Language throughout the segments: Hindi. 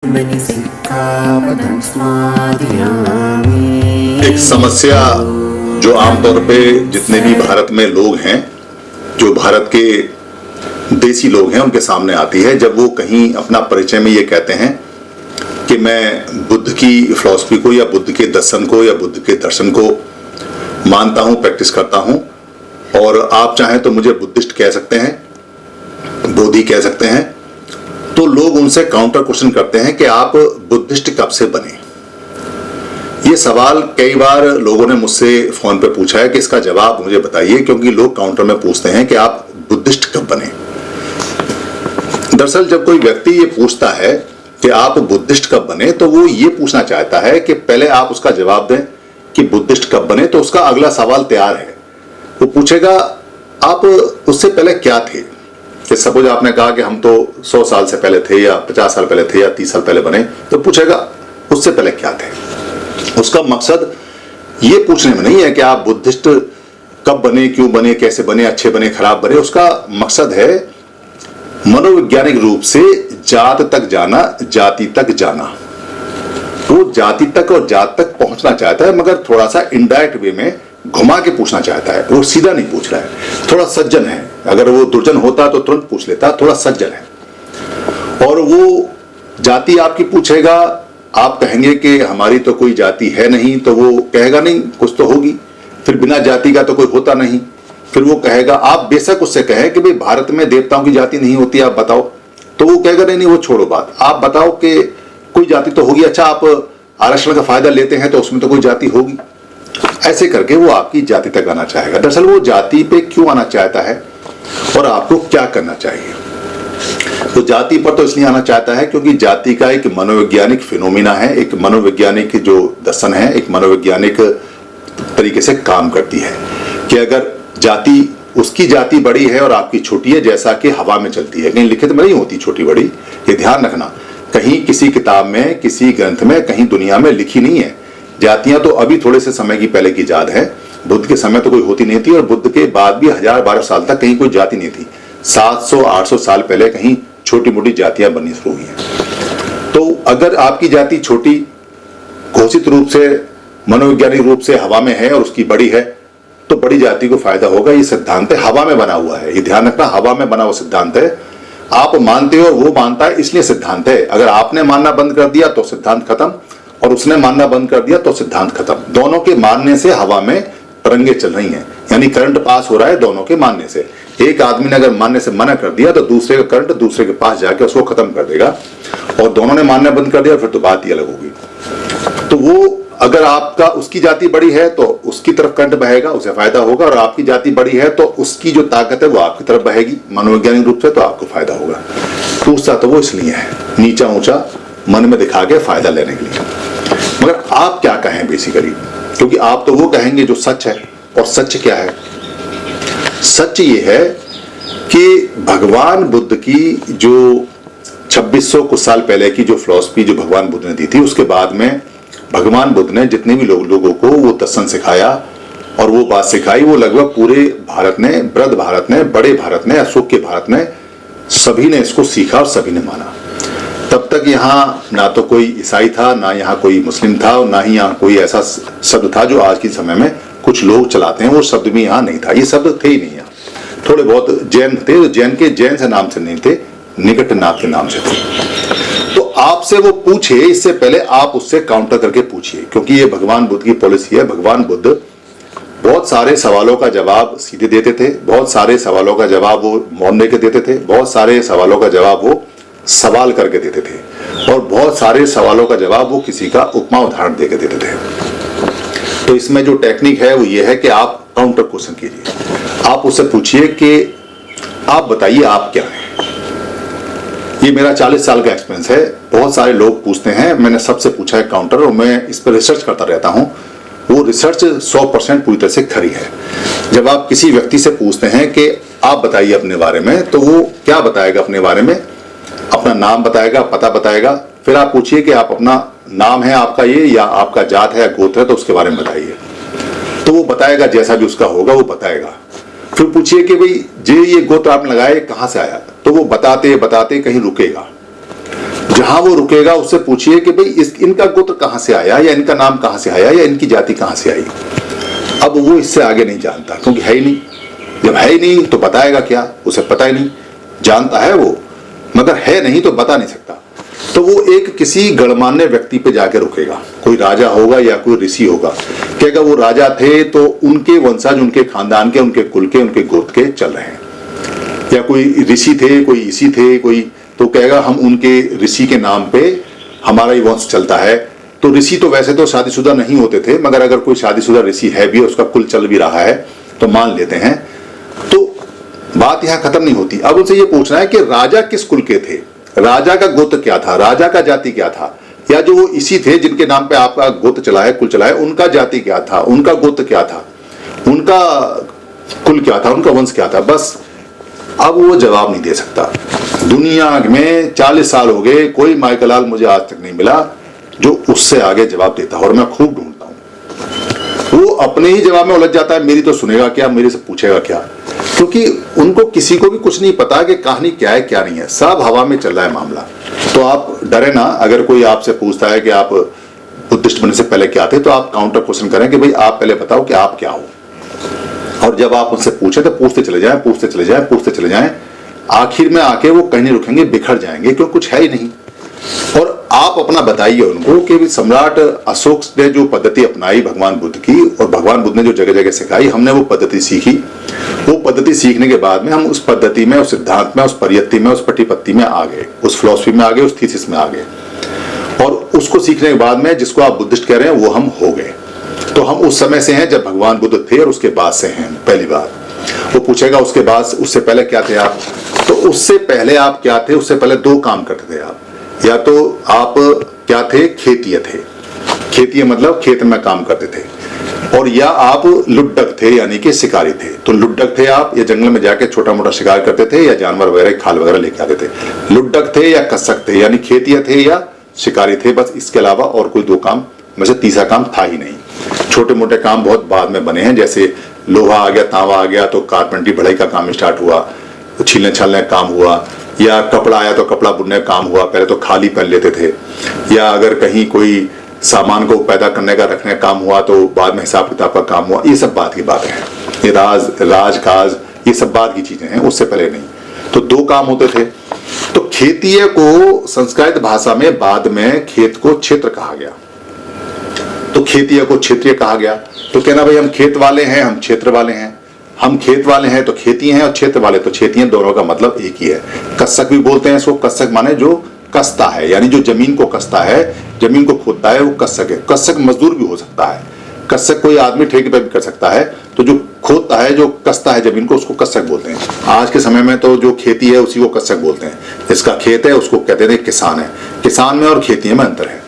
एक समस्या जो आमतौर पे जितने भी भारत में लोग हैं, जो भारत के देसी लोग हैं, उनके सामने आती है जब वो कहीं अपना परिचय में ये कहते हैं कि मैं बुद्ध की फिलॉसफी को या बुद्ध के दर्शन को या बुद्ध के दर्शन को मानता हूँ, प्रैक्टिस करता हूँ, और आप चाहें तो मुझे बुद्धिस्ट कह सकते हैं, बोधि कह सकते हैं। तो लोग उनसे काउंटर क्वेश्चन करते हैं कि आप बुद्धिस्ट कब से बने। ये सवाल कई बार लोगों ने मुझसे फोन पे पूछा है कि इसका जवाब मुझे बताइए, क्योंकि लोग काउंटर में पूछते हैं कि आप बुद्धिस्ट कब बने। दरअसल जब कोई व्यक्ति ये पूछता है कि आप बुद्धिस्ट कब बने, तो वो ये पूछना चाहता है कि पहले आप उसका जवाब दें कि बुद्धिस्ट कब बने। तो उसका अगला सवाल तैयार है। वो पूछेगा आप उससे पहले क्या थे। कि सपोज आपने कहा कि हम तो 100 साल से पहले थे या 50 साल पहले थे या 30 साल पहले बने, तो पूछेगा उससे पहले क्या थे। उसका मकसद ये पूछने में नहीं है कि आप बुद्धिस्ट कब बने, क्यों बने, कैसे बने, अच्छे बने, खराब बने। उसका मकसद है मनोवैज्ञानिक रूप से जात तक जाना, जाति तक जाना। वो जाति तक और जात तक पहुंचना चाहता है, मगर थोड़ा सा इनडायरेक्ट वे में घुमा के पूछना चाहता है। वो सीधा नहीं पूछ रहा है, थोड़ा सज्जन है। अगर वो दुर्जन होता तो तुरंत पूछ लेता, थोड़ा सज्जन है। और वो जाति आपकी पूछेगा, आप कहेंगे कि हमारी तो कोई जाति है नहीं, तो वो कहेगा नहीं कुछ तो होगी। फिर बिना जाति का तो कोई होता नहीं। फिर वो कहेगा, आप बेशक उससे कहें कि भाई भारत में देवताओं की जाति नहीं होती, आप बताओ, तो वो कहेगा नहीं वो छोड़ो बात, आप बताओ कि कोई जाति तो होगी। अच्छा, आप आरक्षण का फायदा लेते हैं तो उसमें तो कोई जाति होगी। ऐसे करके वो आपकी जाति तक आना चाहेगा। दरअसल वो जाति पे क्यों आना चाहता है और आपको क्या करना चाहिए। वो जाति पर तो इसलिए आना चाहता है क्योंकि जाति का एक मनोवैज्ञानिक फिनोमिना है, एक मनोवैज्ञानिक जो दर्शन है, एक मनोवैज्ञानिक तरीके से काम करती है कि अगर जाति, उसकी जाति बड़ी है और आपकी छोटी है, जैसा कि हवा में चलती है, कहीं लिखित में नहीं होती छोटी बड़ी। ये ध्यान रखना, कहीं किसी किताब में, किसी ग्रंथ में, कहीं दुनिया में लिखी नहीं है। जातियां तो अभी थोड़े से समय की पहले की इजाद है। बुद्ध के समय तो कोई होती नहीं थी, और बुद्ध के बाद भी 1000-1200 साल तक कहीं कोई जाति नहीं थी। 700-800 साल पहले कहीं छोटी मोटी जातियां बननी शुरू हुई हैं। तो अगर आपकी जाति छोटी, घोषित रूप से, मनोवैज्ञानिक रूप से हवा में है और उसकी बड़ी है, तो बड़ी जाति को फायदा होगा। ये सिद्धांत है, हवा में बना हुआ है। ये ध्यान रखना, हवा में बना हुआ सिद्धांत है। आप मानते हो और वो मानता है, इसलिए सिद्धांत है। अगर आपने मानना बंद कर दिया तो सिद्धांत खत्म, और उसने मानना बंद कर दिया तो सिद्धांत खत्म। दोनों के मानने से हवा में तरंगे चल रही हैं, यानी करंट पास हो रहा है दोनों के मानने से। एक आदमी ने अगर मानने से मना कर दिया तो दूसरे का करंट दूसरे के पास जाके उसको खत्म कर देगा, और दोनों ने मानना बंद कर दिया फिर तो बात ही अलग होगी। तो वो अगर आपका, उसकी जाति बड़ी है तो उसकी तरफ करंट बहेगा, उसे फायदा होगा, और आपकी जाति बड़ी है तो उसकी जो ताकत है वो आपकी तरफ बहेगी मनोवैज्ञानिक रूप से, तो आपको फायदा होगा। पूछता तो वो इसलिए है, नीचा ऊंचा मन में दिखा के फायदा लेने के लिए। मगर आप क्या कहें बेसिकली, क्योंकि आप तो वो कहेंगे जो सच है। और सच क्या है? सच ये है कि भगवान बुद्ध की जो 2600 कुछ साल पहले की जो फिलॉसफी जो भगवान बुद्ध ने दी थी, उसके बाद में भगवान बुद्ध ने जितने भी लोगों को वो दर्शन सिखाया और वो बात सिखाई, वो लगभग पूरे भारत ने, वृद्ध भारत ने, बड़े भारत ने, अशोक के भारत ने, सभी ने इसको सीखा और सभी ने माना। तब तक यहाँ ना तो कोई ईसाई था, ना यहाँ कोई मुस्लिम था, और ना ही यहाँ कोई ऐसा शब्द था जो आज के समय में कुछ लोग चलाते हैं। वो शब्द भी यहाँ नहीं था, ये शब्द थे ही नहीं यहाँ। थोड़े बहुत जैन थे, जैन के जैन से नाम से नहीं थे, निकटनाथ के नाम से थे। तो आपसे वो पूछे, इससे पहले आप उससे काउंटर करके पूछिए, क्योंकि ये भगवान बुद्ध की पॉलिसी है। भगवान बुद्ध बहुत सारे सवालों का जवाब सीधे देते थे, बहुत सारे सवालों का जवाब वो मौन के देते थे, बहुत सारे सवालों का जवाब वो सवाल करके देते थे, और बहुत सारे सवालों का जवाब वो किसी का उपमा उदाहरण देके देते थे। तो इसमें जो टेक्निक है वो ये है कि आप काउंटर क्वेश्चन कीजिए। आप उससे पूछिए कि आप बताइए आप क्या हैं। ये मेरा 40 साल का एक्सपीरियंस है। बहुत सारे लोग पूछते हैं, मैंने सबसे पूछा है काउंटर, और मैं इस पर रिसर्च करता रहता हूँ। वो रिसर्च 100% पूरी तरह से खरी है। जब आप किसी व्यक्ति से पूछते हैं कि आप बताइए अपने बारे में, तो वो क्या बताएगा अपने बारे में? अपना नाम बताएगा, पता बताएगा। फिर आप पूछिए कि आप अपना नाम है आपका ये, या आपका जात है या गोत्र है, तो उसके बारे में बताइए। तो वो बताएगा, जैसा भी उसका होगा वो बताएगा। फिर पूछिए कि भाई ये गोत्र आपने लगाए कहाँ से आया, तो वो बताते बताते कहीं रुकेगा। जहां वो रुकेगा उससे पूछिए कि भाई इनका गोत्र कहां से आया, या इनका नाम कहां से आया, या इनकी जाति कहां से आई। अब वो इससे आगे नहीं जानता, क्योंकि है ही नहीं। जब है ही नहीं तो बताएगा क्या, उसे पता ही नहीं। जानता है वो, मगर है नहीं तो बता नहीं सकता। तो वो एक किसी गणमान्य व्यक्ति पे जाके रुकेगा, कोई राजा होगा या कोई ऋषि होगा। कहेगा वो राजा थे तो उनके वंशज, उनके खानदान के, उनके कुल के, उनके गोत्र के चल रहे हैं। या कोई ऋषि थे, कोई ईसी थे, कोई, तो कहेगा हम उनके ऋषि के नाम पे हमारा ही वंश चलता है। तो ऋषि तो वैसे तो शादीशुदा नहीं होते थे, मगर अगर कोई शादीशुदा ऋषि है भी, उसका कुल चल भी रहा है तो मान लेते हैं। तो बात यहां खत्म नहीं होती। अब उनसे ये पूछना है कि राजा किस कुल के थे, राजा का गोत्र क्या था, राजा का जाति क्या था, या जो वो इसी थे जिनके नाम पे आपका गोत्र चला है, कुल चला है, उनका जाति क्या था, उनका गोत्र क्या था, उनका कुल क्या था, उनका वंश क्या था। बस अब वो जवाब नहीं दे सकता। दुनिया में 40 साल हो गए, कोई माइकलाल मुझे आज तक नहीं मिला जो उससे आगे जवाब देता है, और मैं खूब ढूंढता हूं। वो अपने ही जवाब में उलझ जाता है, मेरी तो सुनेगा क्या, मेरे से पूछेगा क्या, क्योंकि उनको किसी को भी कुछ नहीं पता कि कहानी क्या है क्या नहीं है, सब हवा में चल रहा है मामला। तो आप डरे ना, अगर कोई आपसे पूछता है कि आप बुद्धिस्ट बनने से पहले क्या थे, तो आप काउंटर क्वेश्चन करें कि भाई आप पहले बताओ कि आप क्या हो। और जब आप उनसे पूछे तो पूछते चले जाएं, पूछते चले जाएं, पूछते चले जाएं। आखिर में आके वो कहीं नहीं रुकेंगे, बिखर जाएंगे, क्योंकि कुछ है ही नहीं। और आप अपना बताइए उनको कि सम्राट अशोक ने जो पद्धति अपनाई भगवान बुद्ध की, और भगवान बुद्ध ने जो जगह जगह सिखाई, हमने वो पद्धति सीखी। वो पद्धति सीखने के बाद में हम उस पद्धति में, उस सिद्धांत में, उस परियत्ति में, उस पट्टी में आ गए, उस फिलॉसफी में आ गए, उस थीसिस में आ गए। और उसको सीखने के बाद में जिसको आप बुद्धिस्ट कह रहे हैं वो हम हो गए। तो हम उस समय से हैं जब भगवान बुद्ध थे, और उसके बाद से हैं। पहली बात वो पूछेगा उसके बाद, उससे पहले क्या थे आप, तो उससे पहले आप क्या थे, उससे पहले 2 काम करते थे आप। या तो आप क्या थे, खेतीय थे, खेतीय मतलब खेत में काम करते थे, और या आप लुड्डक थे यानी कि शिकारी थे। तो लुड्डक थे आप, या जंगल में जाके छोटा मोटा शिकार करते थे, या जानवर वगैरह खाल वगैरह लेके आते थे। लुड्डक थे या कस्सक थे, यानी खेतीय थे या शिकारी थे। बस इसके अलावा और कोई 2 काम में से तीसरा काम था ही नहीं। छोटे मोटे काम बहुत बाद में बने हैं, जैसे लोहा आ गया, तांबा आ गया तो कारपेंटरी बढ़ाई का काम स्टार्ट हुआ, तो छीलने छालने का काम हुआ, या कपड़ा आया तो कपड़ा बुनने का काम हुआ। पहले तो खाली पहन लेते थे, या अगर कहीं कोई सामान को पैदा करने का, रखने का काम हुआ तो बाद में हिसाब किताब का काम हुआ। ये सब बात की बात है, ये राजकाज ये सब बात की चीजें हैं, उससे पहले नहीं। तो 2 काम होते थे। तो खेतीय को संस्कृत भाषा में बाद में खेत को क्षेत्र कहा गया, तो खेतीय को क्षेत्रीय कहा गया। तो कहना भाई हम खेत वाले हैं, हम क्षेत्र वाले हैं, हम खेत वाले हैं तो खेती हैं, और क्षेत्र वाले तो खेती हैं, दोनों का मतलब एक ही है। कस्सक भी बोलते हैं इसको, कस्सक माने जो कसता है, यानी जो जमीन को कसता है, जमीन को खोदता है, वो कस्सक है। कस्सक मजदूर भी हो सकता है, कस्सक कोई आदमी ठेके पे भी कर सकता है। तो जो खोदता है, जो कसता है जमीन को, उसको कस्सक बोलते हैं। आज के समय में तो जो खेती है उसी को कस्सक बोलते हैं। जिसका खेत है उसको कहते हैं किसान है। किसान में और खेती में अंतर है।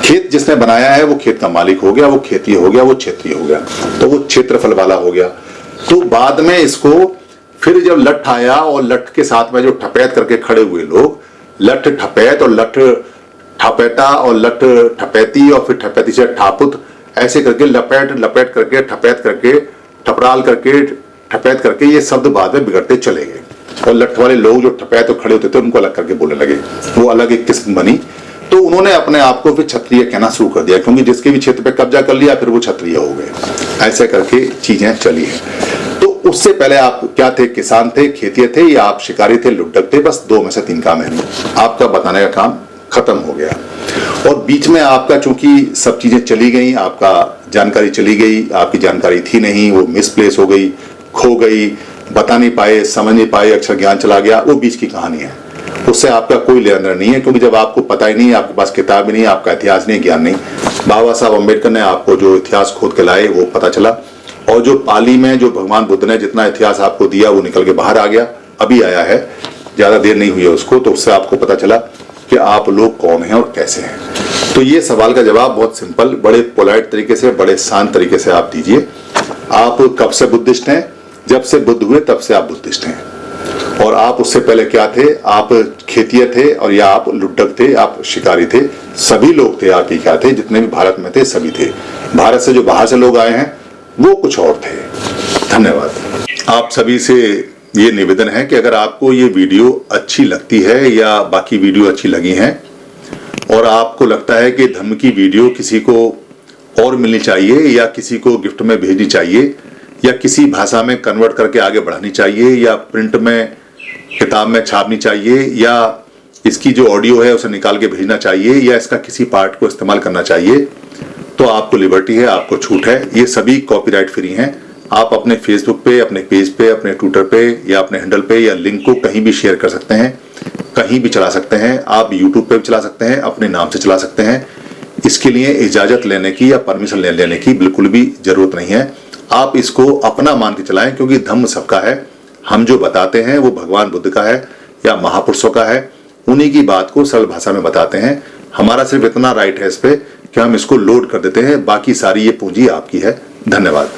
खेत जिसने बनाया है वो खेत का मालिक हो गया, वो खेतीय हो गया, वो क्षेत्रीय हो गया, तो वो क्षेत्रफल वाला हो गया। तो बाद में इसको फिर जब लठ आया, और लठ के साथ में जो ठपैत करके खड़े हुए लोग, लठ ठपैत और लठ ठपेटा और लठ ठपैती और फिर ठपैती से ठापुत, ऐसे करके लपेट लपेट करके ठपैत करके ठपराल करके ठपैत करके ये शब्द बाद में बिगड़ते चले गए। और लठ वाले लोग जो ठपैत तो खड़े होते थे उनको अलग करके बोलने लगे, वो अलग एक किस्म बनी। तो उन्होंने अपने आप को फिर क्षत्रिय कहना शुरू कर दिया, क्योंकि जिसके भी क्षेत्र पे कब्जा कर लिया फिर वो क्षत्रिय हो गए। ऐसे करके चीजें चली हैं। तो उससे पहले आप क्या थे, किसान थे, खेतीय थे, या आप शिकारी थे, लुड्डक थे। बस 2 में से 3 काम है, आपका बताने का काम खत्म हो गया। और बीच में आपका चूंकि सब चीजें चली गई, आपका जानकारी चली गई, आपकी जानकारी थी नहीं, वो मिसप्लेस हो गई, खो गई, बता नहीं पाए, समझ नहीं पाए, अक्षर ज्ञान चला गया, वो बीच की कहानी है। उससे आपका कोई लेना देना नहीं है, क्योंकि जब आपको पता ही नहीं, आपके पास किताब ही नहीं, आपका इतिहास नहीं, ज्ञान नहीं। बाबा साहब अम्बेडकर ने आपको जो इतिहास खोद के लाए वो पता चला, और जो पाली में जो भगवान बुद्ध ने जितना इतिहास आपको दिया वो निकल के बाहर आ गया, अभी आया है, ज्यादा देर नहीं हुई है उसको। तो उससे आपको पता चला कि आप लोग कौन हैं और कैसे हैं। तो ये सवाल का जवाब बहुत सिंपल, बड़े पोलाइट तरीके से, बड़े शांत तरीके से आप दीजिए। आप कब से बुद्धिस्ट हैं? जब से बुद्ध हुए तब से आप बुद्धिस्ट हैं। और आप उससे पहले क्या थे? आप खेतीय थे, और या आप लुड्डक थे, आप शिकारी थे। सभी लोग थे आप ही क्या थे, जितने भी भारत में थे सभी थे। भारत से जो बाहर से लोग आए हैं वो कुछ और थे। धन्यवाद। आप सभी से ये निवेदन है कि अगर आपको ये वीडियो अच्छी लगती है या बाकी वीडियो अच्छी लगी हैं और आपको लगता है कि धम्म की वीडियो किसी को और मिलनी चाहिए या किसी को गिफ्ट में भेजनी चाहिए या किसी भाषा में कन्वर्ट करके आगे बढ़ानी चाहिए या प्रिंट में किताब में छापनी चाहिए या इसकी जो ऑडियो है उसे निकाल के भेजना चाहिए या इसका किसी पार्ट को इस्तेमाल करना चाहिए, तो आपको लिबर्टी है, आपको छूट है। ये सभी कॉपीराइट फ्री हैं। आप अपने फेसबुक पे, अपने पेज पे, अपने ट्विटर पे या अपने हैंडल पे या लिंक को कहीं भी शेयर कर सकते हैं, कहीं भी चला सकते हैं। आप यूट्यूब पे भी चला सकते हैं, अपने नाम से चला सकते हैं। इसके लिए इजाजत लेने की या परमिशन लेने की बिल्कुल भी जरूरत नहीं है। आप इसको अपना मान के चलाएं, क्योंकि धम्म सबका है। हम जो बताते हैं वो भगवान बुद्ध का है या महापुरुषों का है, उन्हीं की बात को सरल भाषा में बताते हैं। हमारा सिर्फ इतना राइट है इस पे कि हम इसको लोड कर देते हैं, बाकी सारी ये पूंजी आपकी है। धन्यवाद।